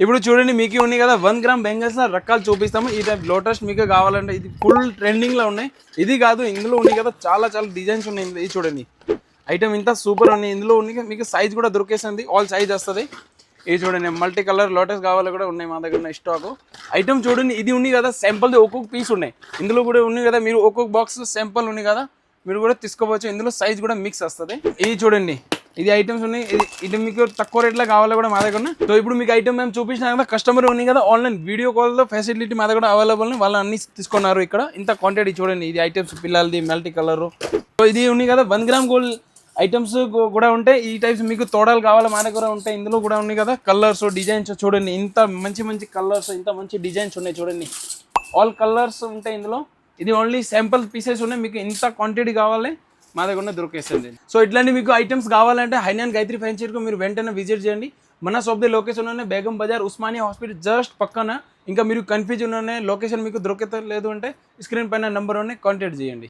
ఇప్పుడు చూడండి మీకు ఉన్నాయి కదా 1 గ్రామ్ బెంగల్స్ రకాలు చూపిస్తాము. ఈ టైప్ లోటస్ మీకు కావాలంటే ఇది ఫుల్ ట్రెండింగ్ లో ఉన్నాయి. ఇది కాదు ఇందులో ఉన్నాయి కదా చాలా చాలా డిజైన్స్ ఉన్నాయి. ఇది చూడండి ఐటమ్ ఇంత సూపర్ ఉన్నాయి. ఇందులో ఉన్నాయి మీకు సైజ్ కూడా దొరికేస్తుంది, ఆల్ సైజ్ వస్తుంది. ఇది చూడండి మల్టీ కలర్ లోటస్ కావాలి కూడా ఉన్నాయి మా దగ్గర స్టాక్. ఐటమ్ చూడండి ఇది ఉంది కదా శాంపుల్ ఒక్కొక్క పీస్ ఉన్నాయి. ఇందులో కూడా ఉన్నాయి కదా మీరు ఒక్కొక్క బాక్స్ శాంపుల్ ఉన్నాయి కదా మీరు కూడా తీసుకోవచ్చు. ఇందులో సైజ్ కూడా మిక్స్ వస్తుంది. ఇది చూడండి ఇది ఐటమ్స్ ఉన్నాయి. ఇది మీకు తక్కువ రేట్లో కావాలి కూడా మా దగ్గర. సో ఇప్పుడు మీకు ఐటమ్ మేము చూపించినా కదా కస్టమర్ ఉన్నాయి కదా ఆన్లైన్ వీడియో కాల్లో ఫెసిలిటీ మా దగ్గర అవైలబుల్ వాళ్ళు అన్ని తీసుకున్నారు. ఇక్కడ ఇంత క్వాంటిటీ చూడండి. ఇది ఐటమ్స్ పిల్లలది మల్టీ కలర్. సో ఇది ఉన్నాయి కదా 1 గ్రామ్ గోల్డ్ ఐటమ్స్ కూడా ఉంటాయి. ఈ టైప్స్ మీకు తోడాలు కావాలి మా దగ్గర ఉంటాయి. ఇందులో కూడా ఉన్నాయి కదా కలర్స్ డిజైన్స్ చూడండి. ఇంత మంచి మంచి కలర్స్ ఇంత మంచి డిజైన్స్ ఉన్నాయి చూడండి. ఆల్ కలర్స్ ఉంటాయి ఇందులో. ఇది ఓన్లీ శాంపుల్ పీసెస్ ఉన్నాయి. మీకు ఇంత క్వాంటిటీ కావాలి మా దగ్గర దొరికేస్తుంది. సో ఇట్లాంటి మీకు ఐటమ్స్ కావాలంటే హైనాన్ గాయత్రి ఫ్యాన్సీకి మీరు వెంటనే విజిట్ చేయండి. మన షాప్ ది లొకేషన్ ఉన్నాయి బేగం బజార్ ఉస్మానియా హాస్పిటల్ జస్ట్ పక్కన. ఇంకా మీరు కన్ఫ్యూజన్ ఉన్నాయి లొకేషన్ మీకు దొరకలేదు అంటే స్క్రీన్ పైన నెంబర్ ఉన్నాయి కాంటాక్ట్ చేయండి.